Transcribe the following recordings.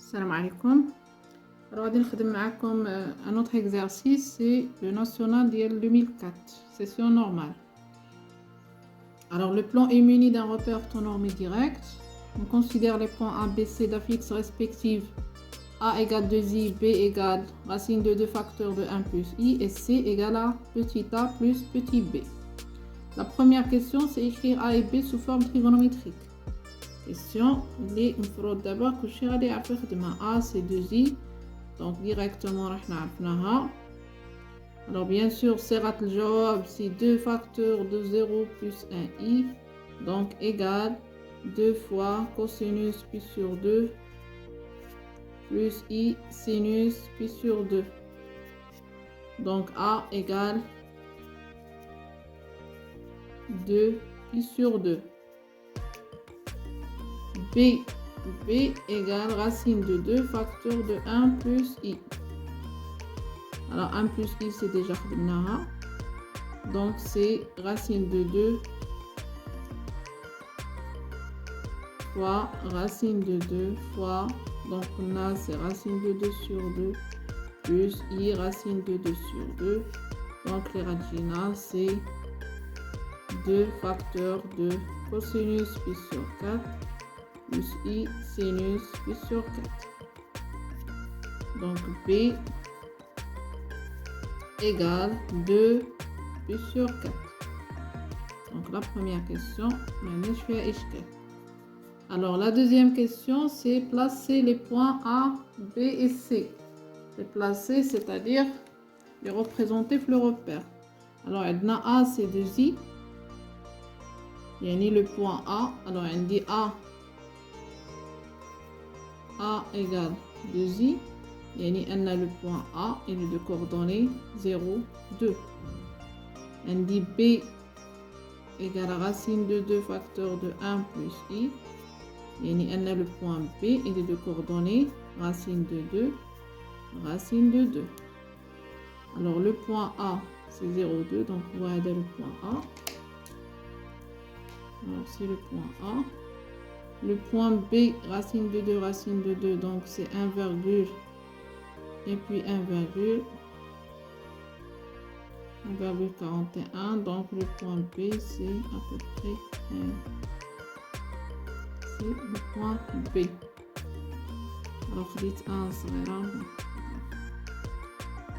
السلام عليكم. غادي نخدم معكم un autre exercice, c'est le national ديال 2004 session normale. Alors le plan est muni d'un repère orthonormé direct. On considère les points A, B, C d'affixes respectives A égale 2i, B égale racine de 2 facteurs de 1 plus i et C égale à petit a plus petit b. La première question, c'est écrire A et B sous forme trigonométrique. Question, il faut d'abord que je vais faire A, c'est 2i. Donc directement, alors bien sûr, c'est le jawab, c'est 2 facteurs de 0 plus 1i. Donc égale 2 fois cosinus pi sur 2 plus i sinus pi sur 2. Donc A égale 2 pi sur 2. B égale racine de 2 facteurs de 1 plus i. Alors 1 plus i c'est déjà khadmnaha. Donc c'est racine de 2 fois racine de 2 fois, donc là c'est racine de 2 sur 2 plus i racine de 2 sur 2. Donc les racines c'est 2 facteurs de cosinus pi sur 4 plus i sinus pi sur 4. Donc B égale 2 pi sur 4. Donc la première question, je fais échec. Alors la deuxième question, c'est placer les points A, B et C. Les placer, c'est-à-dire les représenter pour le repère. Alors A c'est 2i. Il y a le point A. Alors on dit A égale 2i. Il y a le point A et les deux coordonnées 0, 2. On dit B égale racine de 2 facteurs de 1 plus i. Il y a le point B et les deux coordonnées racine de 2, racine de 2. Alors le point A c'est 0, 2, donc on va aider le point A. Alors c'est le point A. Le point B, racine de 2, racine de 2, donc c'est 1 virgule et puis 1,41. Donc le point B, c'est à peu près c'est le point B. Alors dites 1, c'est là.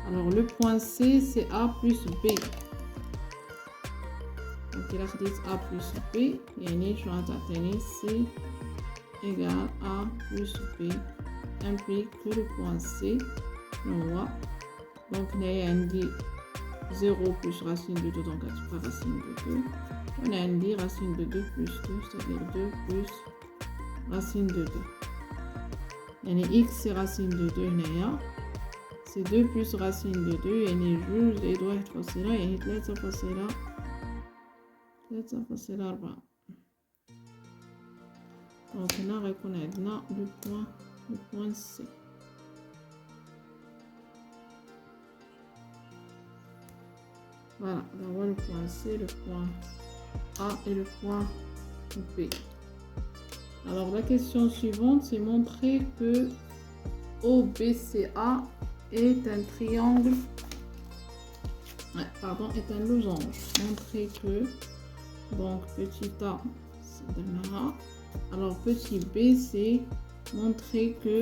Alors le point C, c'est A plus B. Donc il a dit A plus B, et je vais C égale A plus B, implique que le point C, on voit. Donc on a dit 0 plus racine de 2, donc on a racine de 2. On a dit racine de 2 plus 2, c'est-à-dire 2 plus racine de 2. Et x c'est racine de 2, c'est 2 plus racine de 2, et juste les doigts être là, et 3 passer là. 3 فاصلة 4. Donc هنا غيكون عندنا le point C. Voilà, on voit le point C, le point A et le point B. Alors la question suivante, c'est montrer que OBCA est un triangle, est un losange. Montrer que, donc petit a c'est de là. Alors petit b c'est montrer que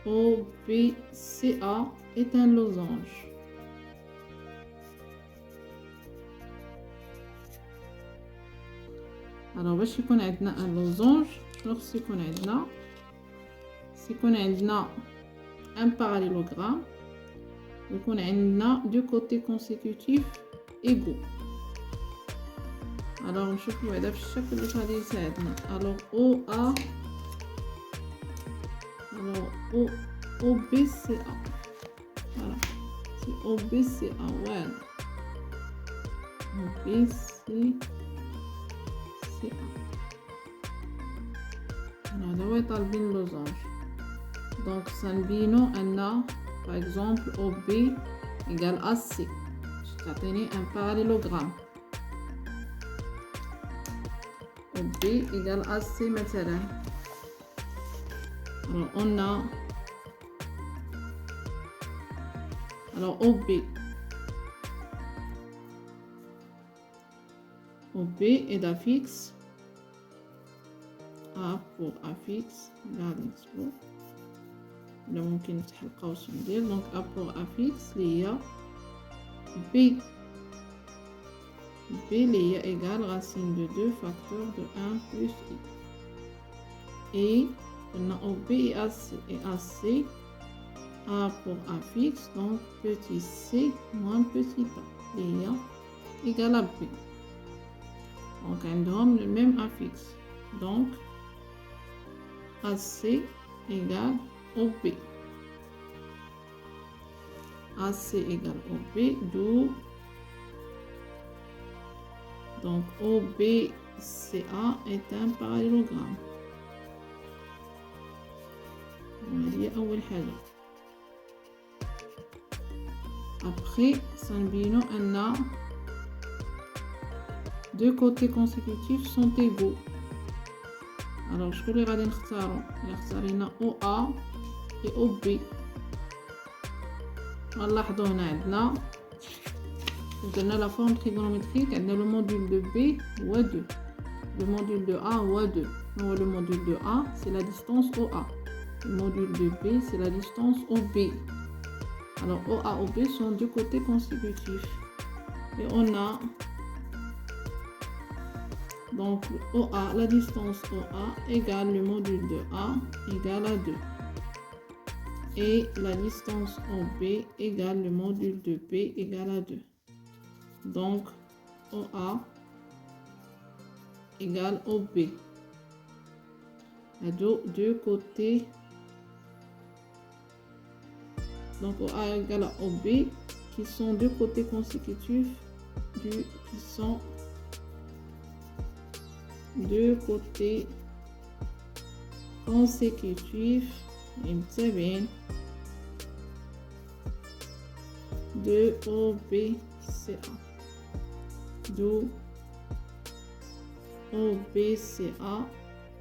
OBCA est un losange. Alors باش يكون عندنا un losange شنو خصو يكون عندنا؟ خصو يكون عندنا un parallélogramme ويكون عندنا deux côtés consécutifs égaux. Alors نشوفوا هذا في الشكل اللي غادي يساعدنا. Alors OA alors OBCA. Voilà, c'est OBCA. Voilà, OBCA. Alors là on طالبين losange. Donc سنبينو أن par exemple OB égale AC. تعطيني un parallélogramme. B égale AC مثلا. Alors, on a... Alors, OB. OB est d'affixe. A pour affixe. Là, نكتبو. ولا ممكن نفتح القوس وندير. Donc, A pour affixe, اللي هي B. B اللي هي égale racine de 2 facteur de 1 plus I. Et on a OB et AC. Et AC, A pour affixe, donc petit c moins petit a. اللي هي égale à B. Donc, عندهم le même affixe. Donc, AC égale OB. AC égale OB, d'où donc OBCA est un parallélogramme. هذه أول حاجة. Après, سنبينو أن deux côtés consécutifs sont égaux. Alors, شكون اللي غادي نختارو؟ إلا اختارينا OA et OB. غنلاحظو هنا عندنا درنا لا فورم trigonométrique. عندنا le module de B هو 2. Le module de A هو 2. هو le module de A c'est la distance OA. Le module de B c'est la distance OB. Alors OA et OB sont deux côtés consécutifs. Et on a donc OA, la distance OA égale le module de A égale à 2. Et la distance OB égale le module de B égale à 2. Donc OA égale OB. À deux côtés. Donc OA égale à OB qui sont deux côtés consécutifs qui sont deux côtés consécutifs de OBCA. D'où OBCA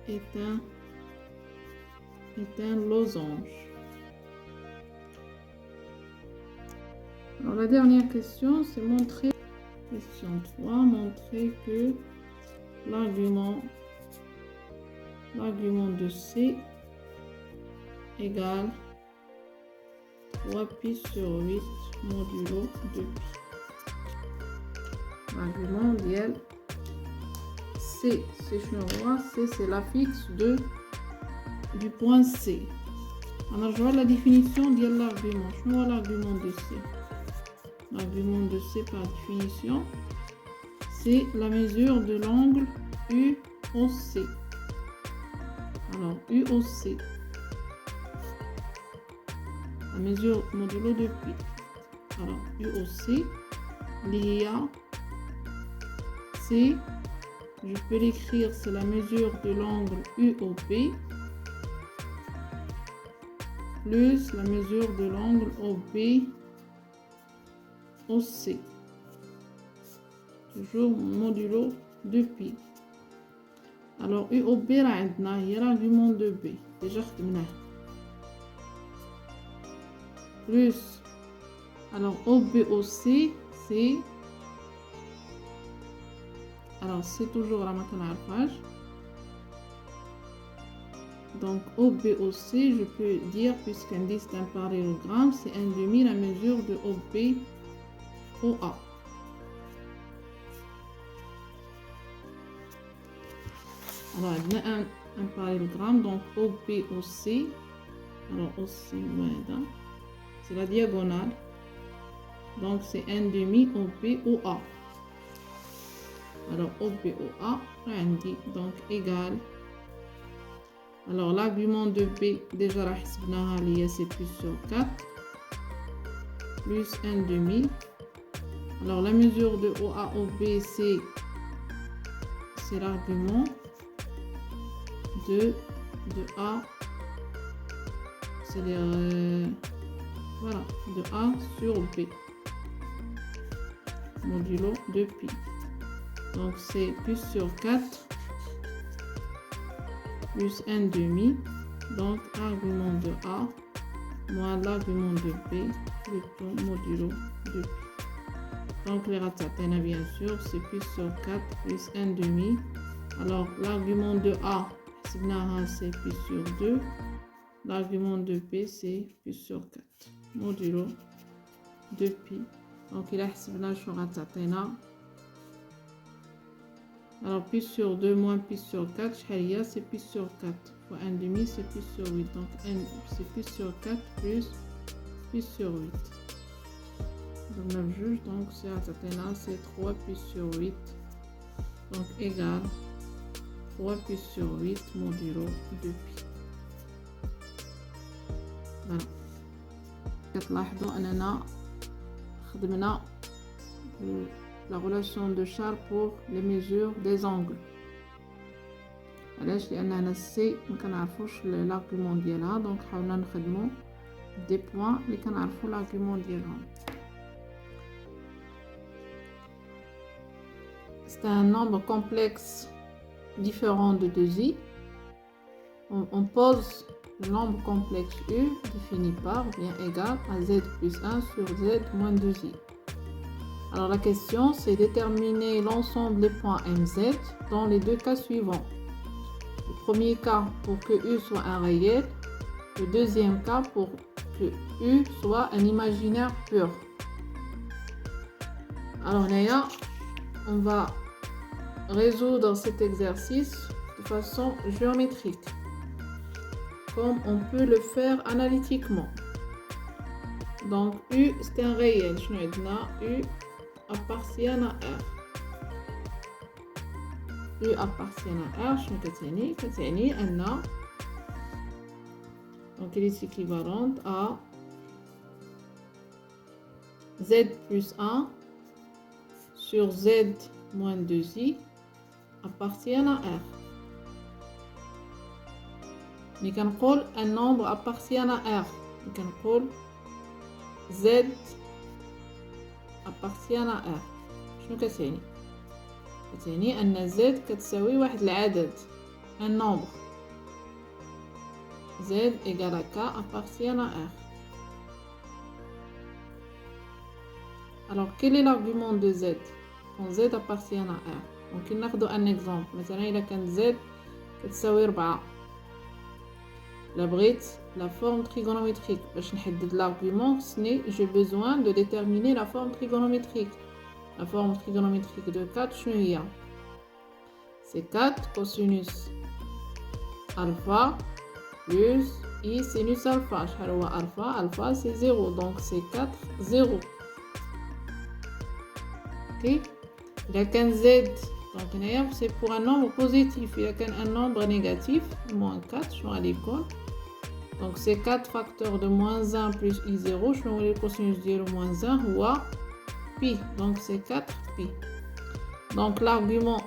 est un losange. Alors la dernière question, c'est montrer, question 3, montrer que l'argument de C égale 3pi sur 8 modulo 2pi. L'argument d'IL C, c'est c'est l'affixe du point C. Alors je vois la définition de l'argument. Je vois l'argument de C. L'argument de C par définition, c'est la mesure de l'angle UOC. Alors UOC, la mesure modulo de pi. Alors UOC, l'IA, c'est, je peux l'écrire, c'est la mesure de l'angle UOP plus la mesure de l'angle OB OC. Toujours modulo de pi. Alors UOB là عندنا هي l'argument de B déjà خدمناه. Plus alors OBOC c'est alors c'est toujours la mathématique. Donc OBOC je peux dire puisqu'un dit c'est un parallélogramme c'est un demi la mesure de OB OA. Alors, on a un parallélogramme, donc OBOC. Alors, OC, c'est la diagonale. Donc, c'est un demi OBOA. Alors, OBOA, donc égal. Alors, l'argument de B, déjà, c'est plus sur 4. Plus un demi. Alors, la mesure de OA-OB, c'est l'argument de A, c'est-à-dire voilà, de A sur B, modulo de pi. Donc, c'est plus sur 4, plus un demi, Donc, argument de A moins l'argument de B plutôt modulo de P. Donc, les ratatena, bien sûr, c'est pi sur 4 plus 1 demi. Alors, l'argument de A, c'est pi sur 2. L'argument de P, c'est pi sur 4. Modulo de pi. Donc, il a le ratatena. Alors, pi sur 2 moins pi sur 4, c'est pi sur 4. Fois 1 demi, c'est pi sur 8. Donc, c'est pi sur 4 plus pi sur 8. Donc, le juge, donc, c'est ratatena, c'est 3 pi sur 8. Donc, égal 3 pi sur 8 modulo de pi. Voilà. كتلاحظوا أننا خدمنا la relation de Charles pour les mesures des angles. علاش لأن هنا السي مكنعرفوش l'argument ديالها دونك حاولنا نخدمو des points اللي كنعرفو l'argument ديالهم. C'est un nombre complexe différent de 2i. On pose le nombre complexe u défini par bien égal à z plus 1 sur z moins 2i. Alors la question c'est déterminer l'ensemble des points mz dans les deux cas suivants. Le premier cas pour que u soit un réel, le deuxième cas pour que u soit un imaginaire pur. Alors là, on va résoudre cet exercice de façon géométrique, comme on peut le faire analytiquement. Donc u c'est un réel. U appartient à R. U appartient à R. كتعني أن donc il est équivalente à z plus 1 sur z moins 2i appartient à R. Mais كنقول un nombre appartient à R. كنقول z appartient à R. شنو كتعني؟ كتعني أن z كتساوي واحد العدد un nombre. Z égale à K appartient à R. Alors quel est l'argument de Z quand Z appartient à R? Donc il ناخدو un exemple. مثلا إذا كان Z كتساوي 4. La بغيت la forme trigonométrique. باش نحدد l'argument, j'ai besoin de déterminer la forme trigonométrique. La forme trigonométrique de 4 شنو هي؟ C'est 4 cosinus alpha plus i sinus alpha. شحال هو alpha? Alpha c'est 0, donc c'est 4 0. Ok. إذا كان z donc هنايا c'est pour un nombre positif. إذا كان un nombre négatif moins 4 شنو غادي يكون؟ donc c'est 4 facteurs de moins 1 plus i0. شنو هو الكوسينوس ديالو moins 1 هو pi, donc c'est 4 pi. Donc l'argument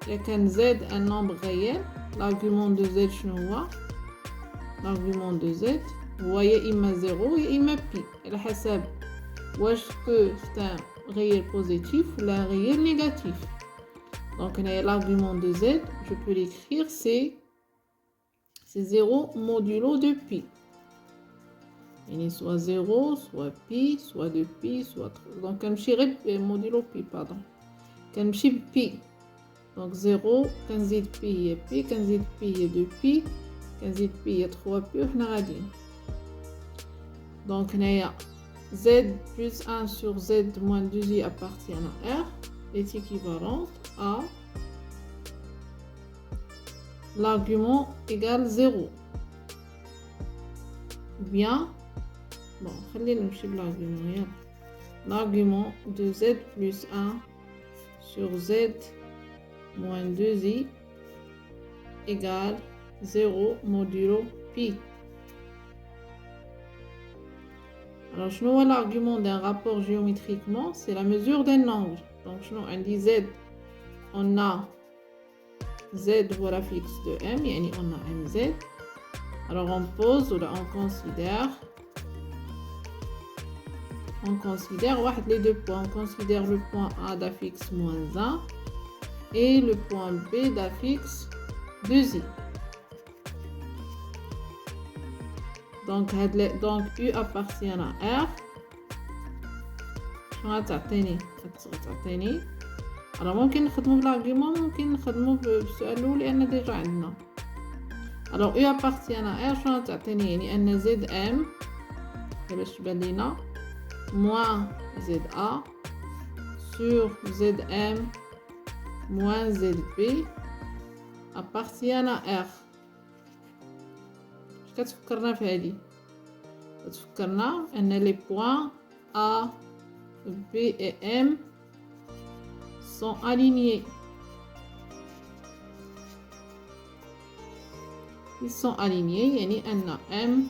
إذا كان z un nombre réel, l'argument de z شنو هو؟ l'argument de z هو يا إما 0 يا إما pi على حسب واش que c'est un réel positif ou un réel négatif. Donc l'argument de z, je peux l'écrire, c'est 0 modulo de pi. Il est soit 0, soit pi, soit 2 pi, soit 3. Donc كنمشي modulo pi, pardon. كنمشي pi. Donc 0 كنزيد pi هي pi, كنزيد pi هي 2 pi, كنزيد pi هي 3 pi وحنا غاديين. Donc هنايا z plus 1 sur z moins 2i appartient à R est équivalente à l'argument égale 0. Bien, bon, l'argument de z plus 1 sur z moins 2i égale 0 modulo pi. Alors, je vois l'argument d'un rapport géométriquement, c'est la mesure d'un angle. Donc, on dit z, on a z voilà fixe de m, yani on a mz. Alors, on pose ou là, on considère les deux points. On considère le point A d'affixe moins 1 et le point B d'affixe 2i. donc U appartient à R. شنو غتعطيني alors ممكن نخدمو بالارغيومون ممكن نخدمو بالسؤال الاول لان ديجا عندنا alors U appartient à R شنو غتعطيني يعني ان زد ام باش تبان لينا moins ZA sur ZM moins ZB appartient à R. كتفكرنا في هذه كتفكرنا ان لي بوين A B et M sont alignés. Ils sont alignés يعني ان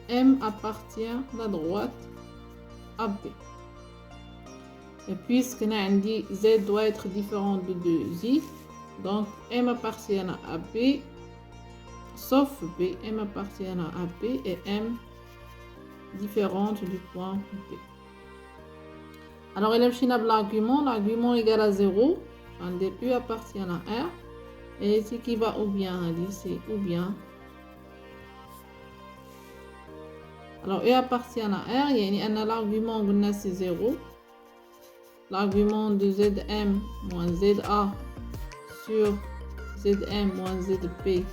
M appartient à la droite à B. Et puisque Z doit être différent de 2i, donc M appartient à B, sauf B, M appartient à B et M différente du point B. Alors, il y a l'argument égal à 0, U appartient à R, et ici qui va ou bien, c'est ou bien. Alors, U appartient à R, il y a l'argument c'est 0. L'argument de Zm moins Za sur Zm moins Zp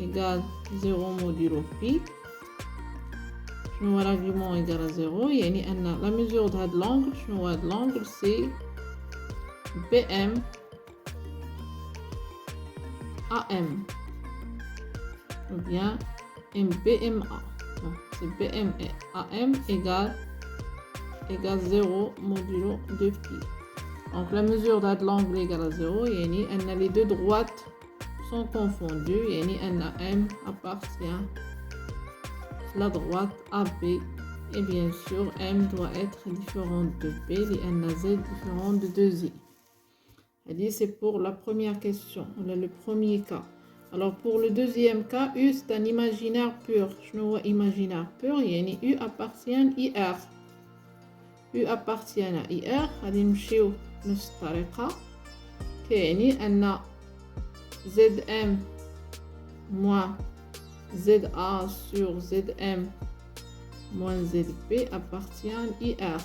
égale 0 modulo pi. Je vois l'argument égal à 0. يعني أن la mesure de l'angle, je vois l'angle c'est Bm AM ou bien MBMA. Donc c'est Bm et AM égale 0 modulo 2pi. Donc la mesure de l'angle égale à 0 يعني أن les deux droites sont confondues يعني أن M appartient à la droite AB et bien sûr M doit être différent de B لأن Z différent de 2i. C'est pour la première question, le premier cas. Alors pour le deuxième cas, U c'est un imaginaire pur. Je vois imaginaire pur يعني U appartient à IR. U appartient à IR. غادي نمشيو بنفس الطريقة كيعني أن ZM moins ZA sur ZM moins ZB appartient à IR.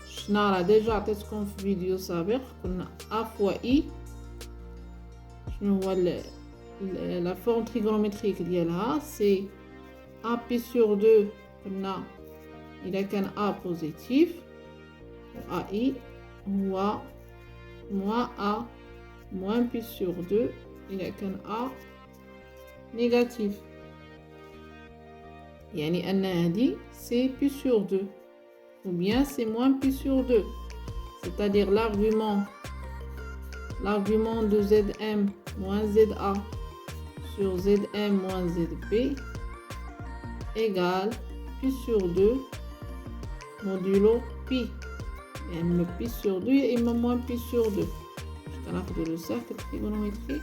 شنا راه ديجا عطيتكم في فيديو سابق قلنا A fois I شنو هو la forme trigonométrique ديالها c'est AP sur 2 قلنا إذا كان A positif و AI هو moins A moins P sur 2 إذا كان A négatif يعني أن هذه c'est P sur 2 ou bien c'est moins P sur 2 c'est-à-dire l'argument de Zm moins Za sur Zm moins Zb égale P sur 2 modulo pi. Et le pi sur 2 et moins pi sur 2. Je vais le cercle trigonométrique.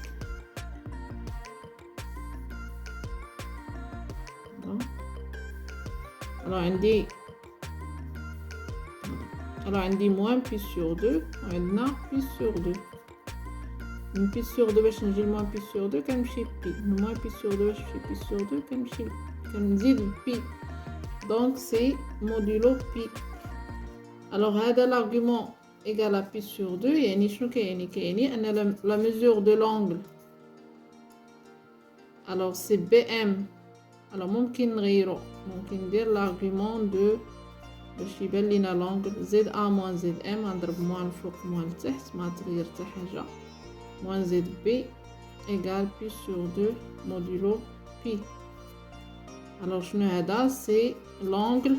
Alors on dit moins pi sur 2. On a pi sur 2. Une pi sur 2 باش نجي moins pi sur 2 كنمشي pi. Moins pi sur 2 باش نمشي pi sur 2 كنزيد pi. Donc c'est modulo pi. Alors l'argument égal à pi sur 2 يعني شنو كيعني أن la mesure de l'angle alors c'est BM. alors ممكن نغيرو ممكن ندير l'argument de باش يبان لينا l'angle ZA moins ZM نضرب moins الفوق moins لتحت ما تغير حتى حاجة moins ZB égale pi sur 2 modulo pi. alors شنو هذا c'est l'angle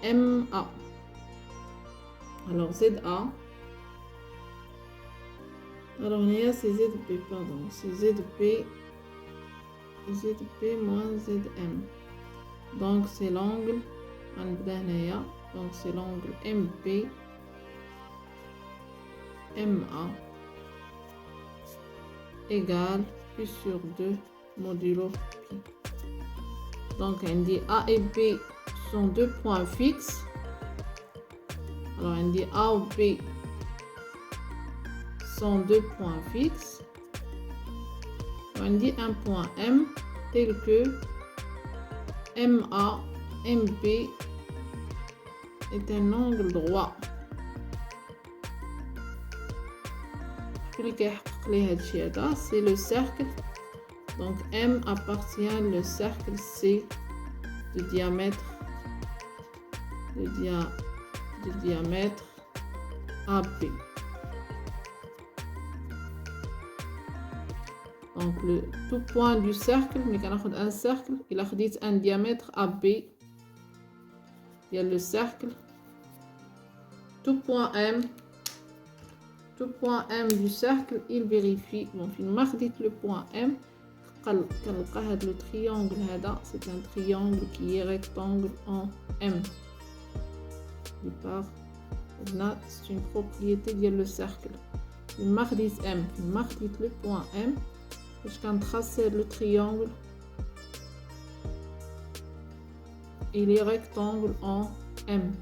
MA. alors ZA alors là c'est ZB pardon c'est ZB moins ZM donc c'est l'angle donc c'est l'angle MP MA égale Pi sur 2 modulo Pi. Donc on dit A et B sont deux points fixes. Alors on dit A ou B sont deux points fixes. On dit un point M tel que MA, MB est un angle droit. C'est le cercle. Donc M appartient au cercle C de diamètre AB. Donc le tout point du cercle, mais quand on a un cercle, il a un diamètre AB. Il y a le cercle. Tout point M du cercle, il vérifie. Donc il marque le point M. Le triangle, c'est un triangle qui est rectangle en M. C'est une propriété de le cercle. Il marque M, il marque le point M. Je vais tracer le triangle. Il est rectangle en M.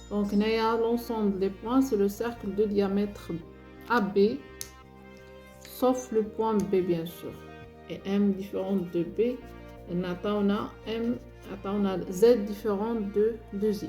Donc, l'ensemble des points, c'est le cercle de diamètre AB, sauf le point B, bien sûr. Et M différent de B. Et on a Z différent de Z.